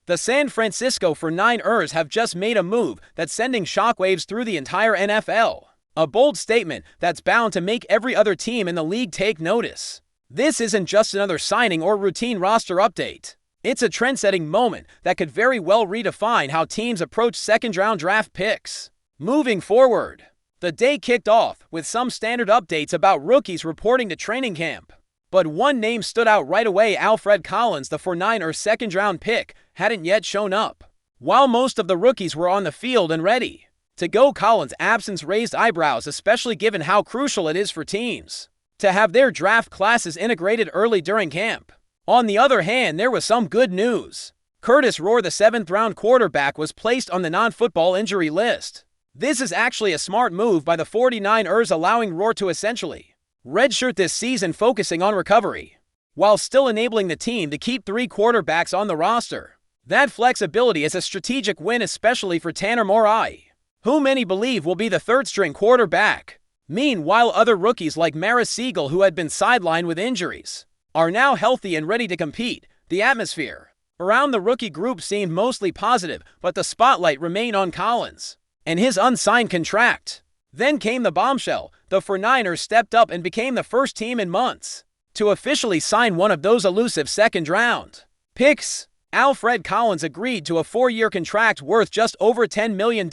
The San Francisco 49ers have just made a move that's sending shockwaves through the entire NFL. A bold statement that's bound to make every other team in the league take notice. This isn't just another signing or routine roster update. It's a trend-setting moment that could very well redefine how teams approach second-round draft picks. Moving forward, the day kicked off with some standard updates about rookies reporting to training camp. But one name stood out right away. Alfred Collins, the 49ers second-round pick, hadn't yet shown up. While most of the rookies were on the field and ready to go, Collins' absence raised eyebrows, especially given how crucial it is for teams to have their draft classes integrated early during camp. On the other hand, there was some good news. Curtis Rohr, the 7th-round quarterback, was placed on the non-football injury list. This is actually a smart move by the 49ers, allowing Rohr to essentially redshirt this season, focusing on recovery, while still enabling the team to keep 3 quarterbacks on the roster. That flexibility is a strategic win, especially for Tanner Morai, who many believe will be the 3rd-string quarterback. Meanwhile, other rookies like Maris Siegel, who had been sidelined with injuries, are now healthy and ready to compete. The atmosphere around the rookie group seemed mostly positive, but the spotlight remained on Collins and his unsigned contract. Then came the bombshell. The 49ers stepped up and became the first team in months to officially sign one of those elusive second-round picks. Alfred Collins agreed to a 4-year contract worth just over $10 million,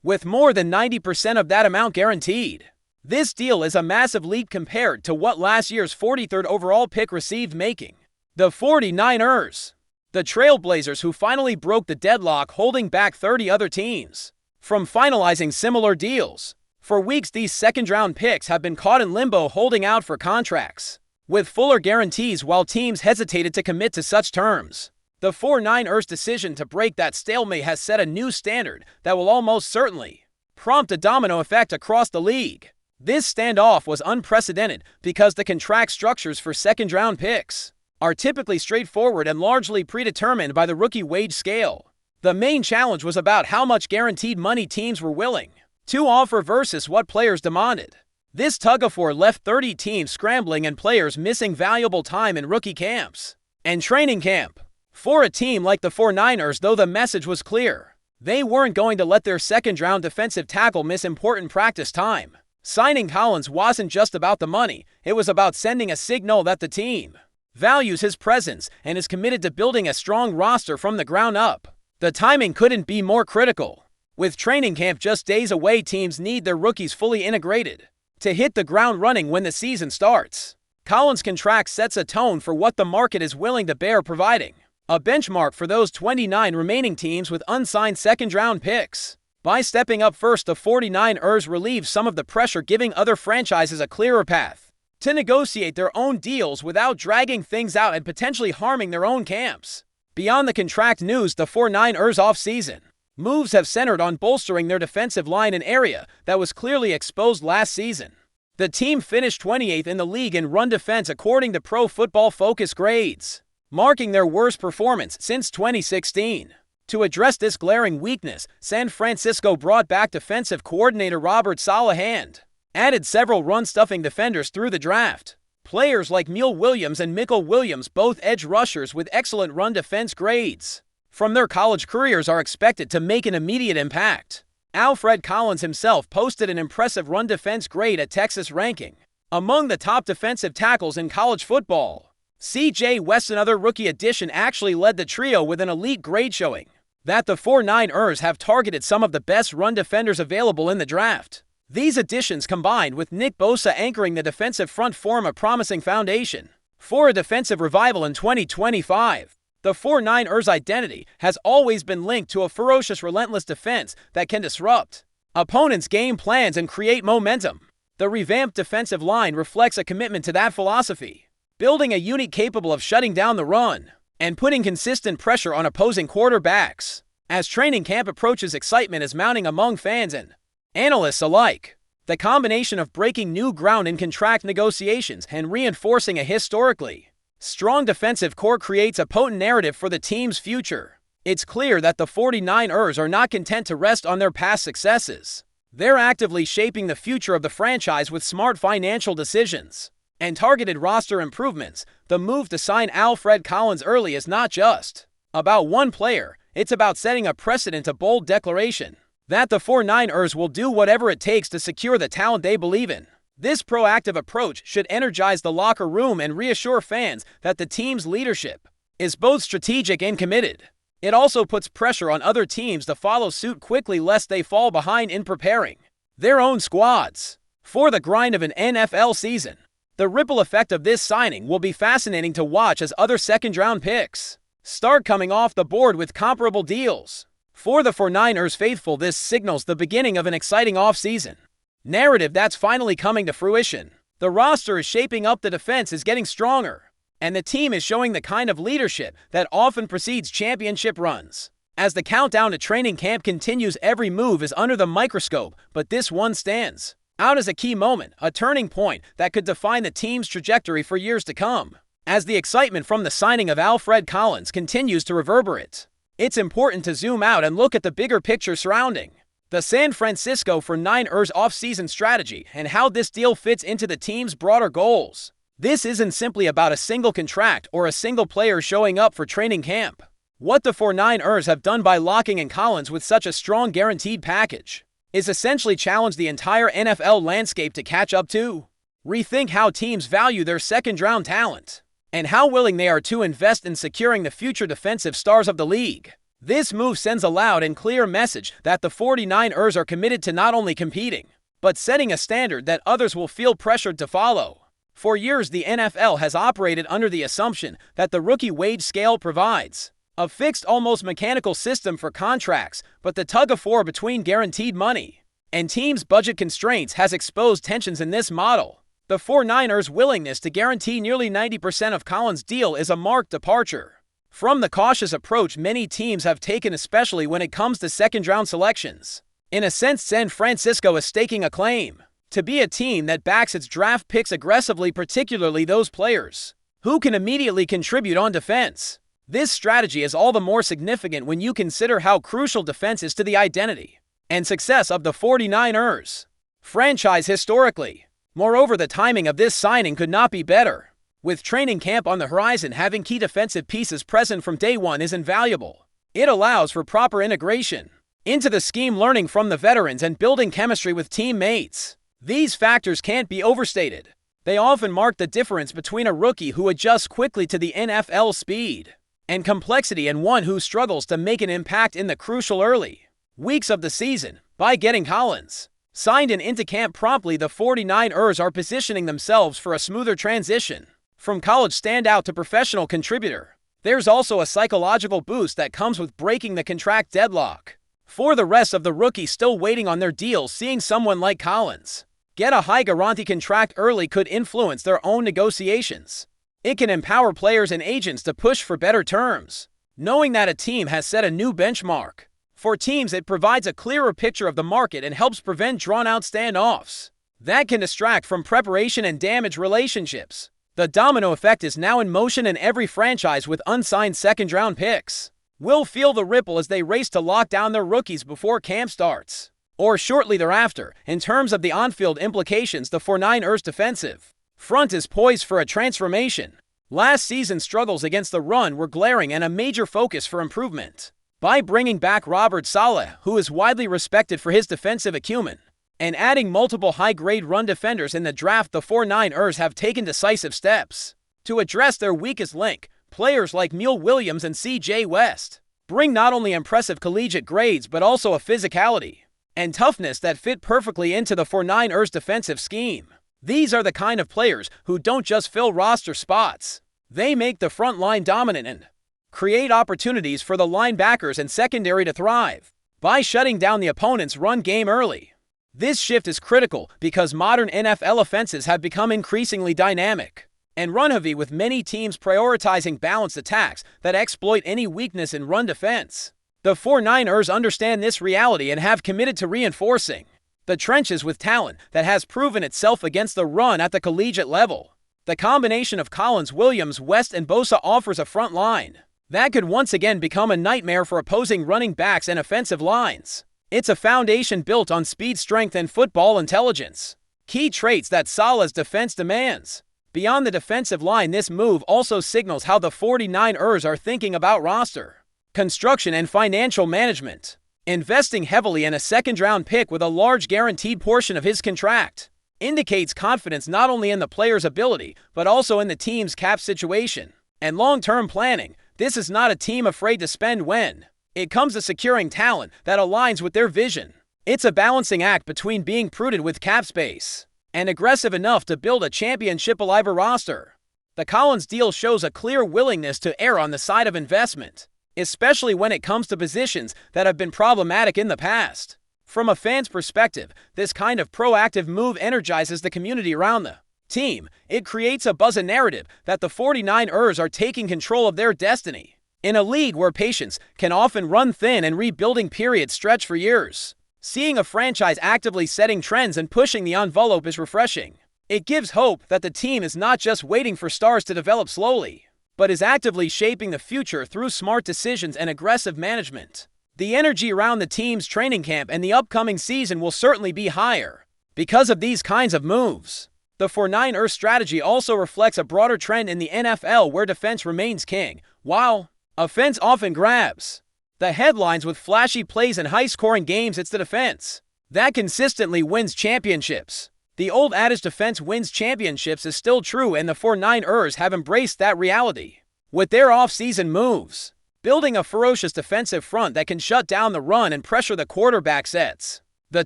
with more than 90% of that amount guaranteed. This deal is a massive leap compared to what last year's 43rd overall pick received, making the 49ers the trailblazers who finally broke the deadlock, holding back 30 other teams from finalizing similar deals. For weeks, these second-round picks have been caught in limbo, holding out for contracts with fuller guarantees while teams hesitated to commit to such terms. The 49ers' decision to break that stalemate has set a new standard that will almost certainly prompt a domino effect across the league. This standoff was unprecedented because the contract structures for second-round picks are typically straightforward and largely predetermined by the rookie wage scale. The main challenge was about how much guaranteed money teams were willing to offer versus what players demanded. This tug-of-war left 30 teams scrambling and players missing valuable time in rookie camps and training camp. For a team like the 49ers, though, the message was clear. They weren't going to let their second-round defensive tackle miss important practice time. Signing Collins wasn't just about the money. It was about sending a signal that the team values his presence and is committed to building a strong roster from the ground up. The timing couldn't be more critical. With training camp just days away, teams need their rookies fully integrated to hit the ground running when the season starts. Collins' contract sets a tone for what the market is willing to bear, providing a benchmark for those 29 remaining teams with unsigned second-round picks. By stepping up first, the 49ers relieve some of the pressure, giving other franchises a clearer path to negotiate their own deals without dragging things out and potentially harming their own camps. Beyond the contract news, the 49ers offseason moves have centered on bolstering their defensive line, an area that was clearly exposed last season. The team finished 28th in the league in run defense according to Pro Football Focus grades, marking their worst performance since 2016. To address this glaring weakness, San Francisco brought back defensive coordinator Robert Saleh and added several run-stuffing defenders through the draft. Players like Mule Williams and Michael Williams, both edge rushers with excellent run defense grades from their college careers, are expected to make an immediate impact. Alfred Collins himself posted an impressive run defense grade at Texas, ranking among the top defensive tackles in college football. C.J. West, another rookie addition, actually led the trio with an elite grade, showing that the 49ers have targeted some of the best run defenders available in the draft. These additions, combined with Nick Bosa anchoring the defensive front, form a promising foundation for a defensive revival in 2025. The 49ers' identity has always been linked to a ferocious, relentless defense that can disrupt opponents' game plans and create momentum. The revamped defensive line reflects a commitment to that philosophy, building a unit capable of shutting down the run and putting consistent pressure on opposing quarterbacks. As training camp approaches, excitement is mounting among fans and analysts alike. The combination of breaking new ground in contract negotiations and reinforcing a historically strong defensive core creates a potent narrative for the team's future. It's clear that the 49ers are not content to rest on their past successes. They're actively shaping the future of the franchise with smart financial decisions and targeted roster improvements. The move to sign Alfred Collins early is not just about one player, it's about setting a precedent, a bold declaration that the 49ers will do whatever it takes to secure the talent they believe in. This proactive approach should energize the locker room and reassure fans that the team's leadership is both strategic and committed. It also puts pressure on other teams to follow suit quickly lest they fall behind in preparing their own squads for the grind of an NFL season. The ripple effect of this signing will be fascinating to watch as other second-round picks start coming off the board with comparable deals. For the 49ers faithful, this signals the beginning of an exciting offseason narrative that's finally coming to fruition. The roster is shaping up, the defense is getting stronger, and the team is showing the kind of leadership that often precedes championship runs. As the countdown to training camp continues, every move is under the microscope, but this one stands out as a key moment, a turning point that could define the team's trajectory for years to come. As the excitement from the signing of Alfred Collins continues to reverberate, it's important to zoom out and look at the bigger picture surrounding the San Francisco 49ers offseason strategy and how this deal fits into the team's broader goals. This isn't simply about a single contract or a single player showing up for training camp. What the 49ers have done by locking in Collins with such a strong guaranteed package is essentially challenge the entire NFL landscape to catch up to, rethink how teams value their second-round talent, and how willing they are to invest in securing the future defensive stars of the league. This move sends a loud and clear message that the 49ers are committed to not only competing, but setting a standard that others will feel pressured to follow. For years, the NFL has operated under the assumption that the rookie wage scale provides a fixed, almost mechanical system for contracts, but the tug-of-war between guaranteed money and teams' budget constraints has exposed tensions in this model. The 49ers' willingness to guarantee nearly 90% of Collins' deal is a marked departure from the cautious approach many teams have taken, especially when it comes to second-round selections. In a sense, San Francisco is staking a claim to be a team that backs its draft picks aggressively, particularly those players who can immediately contribute on defense. This strategy is all the more significant when you consider how crucial defense is to the identity and success of the 49ers franchise historically. Moreover, the timing of this signing could not be better. With training camp on the horizon, having key defensive pieces present from day one is invaluable. It allows for proper integration into the scheme, learning from the veterans and building chemistry with teammates. These factors can't be overstated. They often mark the difference between a rookie who adjusts quickly to the NFL speed and complexity and one who struggles to make an impact in the crucial early weeks of the season. By getting Collins signed and into camp promptly, the 49ers are positioning themselves for a smoother transition from college standout to professional contributor. There's also a psychological boost that comes with breaking the contract deadlock. For the rest of the rookies still waiting on their deals, seeing someone like Collins get a high guarantee contract early could influence their own negotiations. It can empower players and agents to push for better terms, knowing that a team has set a new benchmark. For teams, it provides a clearer picture of the market and helps prevent drawn-out standoffs that can distract from preparation and damage relationships. The domino effect is now in motion, and every franchise with unsigned second-round picks will feel the ripple as they race to lock down their rookies before camp starts, or shortly thereafter. In terms of the on-field implications, the 49ers defensive front is poised for a transformation. Last season's struggles against the run were glaring and a major focus for improvement. By bringing back Robert Saleh, who is widely respected for his defensive acumen, and adding multiple high-grade run defenders in the draft, the 49ers have taken decisive steps to address their weakest link. Players like Mule Williams and C.J. West bring not only impressive collegiate grades but also a physicality and toughness that fit perfectly into the 49ers defensive scheme. These are the kind of players who don't just fill roster spots. They make the front line dominant and create opportunities for the linebackers and secondary to thrive by shutting down the opponent's run game early. This shift is critical because modern NFL offenses have become increasingly dynamic and run-heavy, with many teams prioritizing balanced attacks that exploit any weakness in run defense. The 49ers understand this reality and have committed to reinforcing the trenches with talent that has proven itself against the run at the collegiate level. The combination of Collins, Williams, West, and Bosa offers a front line that could once again become a nightmare for opposing running backs and offensive lines. It's a foundation built on speed, strength, and football intelligence, key traits that Saleh's defense demands. Beyond the defensive line, this move also signals how the 49ers are thinking about roster Construction and financial management. Investing heavily in a second-round pick with a large guaranteed portion of his contract indicates confidence not only in the player's ability, but also in the team's cap situation. And long-term planning, this is not a team afraid to spend when it comes to securing talent that aligns with their vision. It's a balancing act between being prudent with cap space and aggressive enough to build a championship-alive roster. The Collins deal shows a clear willingness to err on the side of investment, especially when it comes to positions that have been problematic in the past. From a fan's perspective, this kind of proactive move energizes the community around the team. It creates a buzz and narrative that the 49ers are taking control of their destiny. In a league where patience can often run thin and rebuilding periods stretch for years, seeing a franchise actively setting trends and pushing the envelope is refreshing. It gives hope that the team is not just waiting for stars to develop slowly, but is actively shaping the future through smart decisions and aggressive management. The energy around the team's training camp and the upcoming season will certainly be higher because of these kinds of moves. The 49ers strategy also reflects a broader trend in the NFL where defense remains king, while offense often grabs the headlines with flashy plays and high-scoring games. It's the defense that consistently wins championships. The old adage defense wins championships is still true, and the 49ers have embraced that reality with their off-season moves. Building a ferocious defensive front that can shut down the run and pressure the quarterback sets the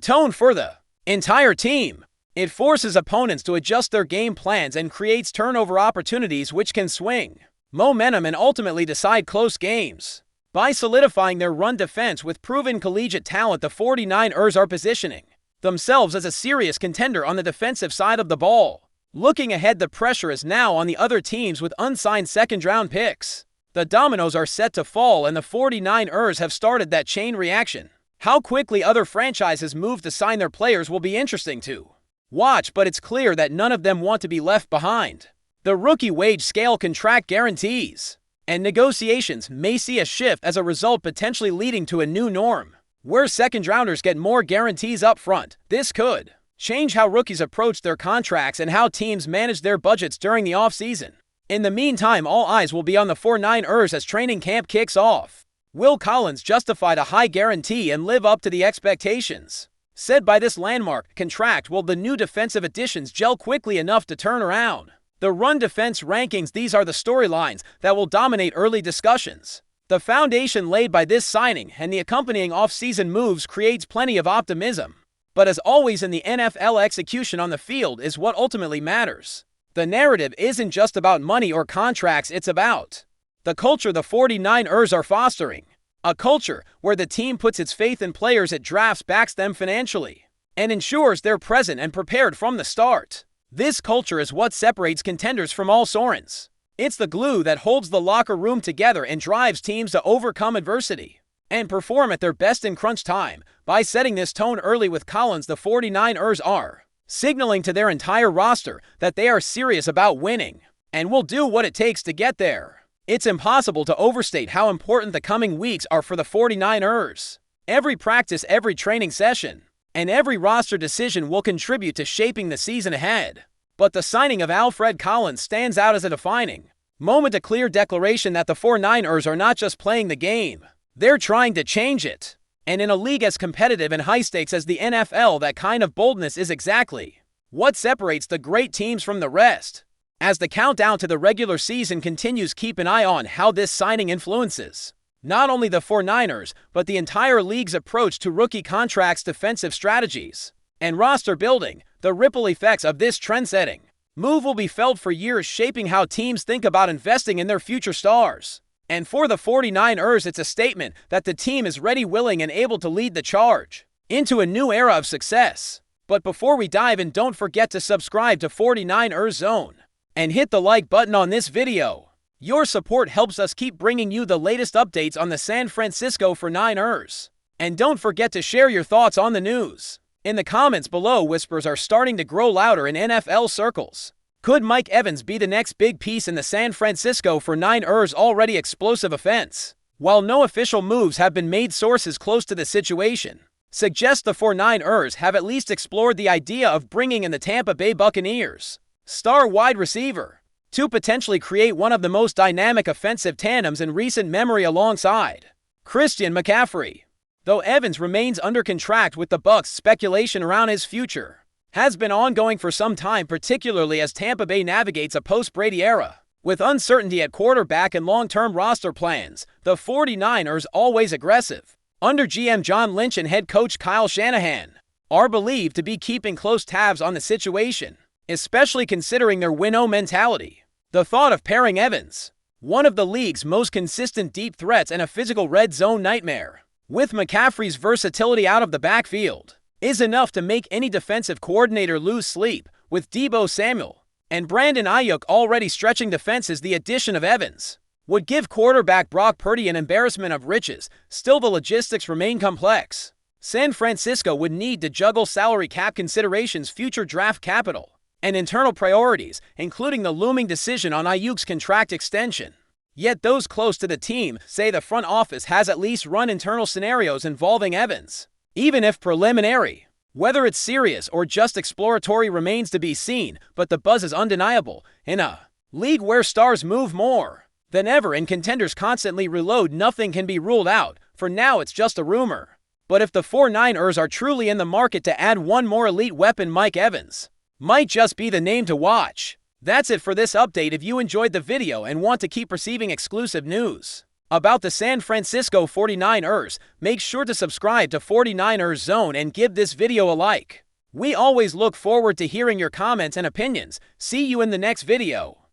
tone for the entire team. It forces opponents to adjust their game plans and creates turnover opportunities which can swing momentum and ultimately decide close games. By solidifying their run defense with proven collegiate talent, the 49ers are positioning themselves as a serious contender on the defensive side of the ball. Looking ahead, the pressure is now on the other teams with unsigned second-round picks. The dominoes are set to fall, and the 49ers have started that chain reaction. How quickly other franchises move to sign their players will be interesting to watch, but it's clear that none of them want to be left behind. The rookie wage scale contract guarantees and negotiations may see a shift as a result, potentially leading to a new norm where second-rounders get more guarantees up front. This could change how rookies approach their contracts and how teams manage their budgets during the offseason. In the meantime, all eyes will be on the 49ers as training camp kicks off. Will Collins justify the high guarantee and live up to the expectations set by this landmark contract? Will the new defensive additions gel quickly enough to turn around the run defense rankings? These are the storylines that will dominate early discussions. The foundation laid by this signing and the accompanying off-season moves creates plenty of optimism. But as always in the NFL, execution on the field is what ultimately matters. The narrative isn't just about money or contracts, it's about the culture the 49ers are fostering. A culture where the team puts its faith in players it drafts, backs them financially, and ensures they're present and prepared from the start. This culture is what separates contenders from all Sorens. It's the glue that holds the locker room together and drives teams to overcome adversity and perform at their best in crunch time. By setting this tone early with Collins, the 49ers are signaling to their entire roster that they are serious about winning and will do what it takes to get there. It's impossible to overstate how important the coming weeks are for the 49ers. Every practice, every training session, and every roster decision will contribute to shaping the season ahead. But the signing of Alfred Collins stands out as a defining moment, a clear declaration that the 49ers are not just playing the game, they're trying to change it. And in a league as competitive and high-stakes as the NFL, that kind of boldness is exactly what separates the great teams from the rest. As the countdown to the regular season continues, keep an eye on how this signing influences not only the 49ers, but the entire league's approach to rookie contracts, defensive strategies, and roster building. The ripple effects of this trend-setting move will be felt for years, shaping how teams think about investing in their future stars. And for the 49ers, it's a statement that the team is ready, willing, and able to lead the charge into a new era of success. But before we dive in, don't forget to subscribe to 49ers Zone and hit the like button on this video. Your support helps us keep bringing you the latest updates on the San Francisco 49ers. And don't forget to share your thoughts on the news in the comments below. Whispers are starting to grow louder in NFL circles. Could Mike Evans be the next big piece in the San Francisco 49ers' already explosive offense? While no official moves have been made, sources close to the situation suggest the 49ers have at least explored the idea of bringing in the Tampa Bay Buccaneers star wide receiver to potentially create one of the most dynamic offensive tandems in recent memory alongside Christian McCaffrey. Though Evans remains under contract with the Bucs, speculation around his future has been ongoing for some time, particularly as Tampa Bay navigates a post-Brady era. With uncertainty at quarterback and long-term roster plans, the 49ers, always aggressive under GM John Lynch and head coach Kyle Shanahan, are believed to be keeping close tabs on the situation, especially considering their win-o mentality. The thought of pairing Evans, one of the league's most consistent deep threats and a physical red zone nightmare, with McCaffrey's versatility out of the backfield, is enough to make any defensive coordinator lose sleep. With Deebo Samuel and Brandon Ayuk already stretching defenses, the addition of Evans would give quarterback Brock Purdy an embarrassment of riches. Still, the logistics remain complex. San Francisco would need to juggle salary cap considerations, future draft capital, and internal priorities, including the looming decision on Ayuk's contract extension. Yet those close to the team say the front office has at least run internal scenarios involving Evans, even if preliminary. Whether it's serious or just exploratory remains to be seen, but the buzz is undeniable. In a league where stars move more than ever and contenders constantly reload, nothing can be ruled out. For now, it's just a rumor. But if the 49ers are truly in the market to add one more elite weapon, Mike Evans might just be the name to watch. That's it for this update. If you enjoyed the video and want to keep receiving exclusive news about the San Francisco 49ers, make sure to subscribe to 49ers Zone and give this video a like. We always look forward to hearing your comments and opinions. See you in the next video.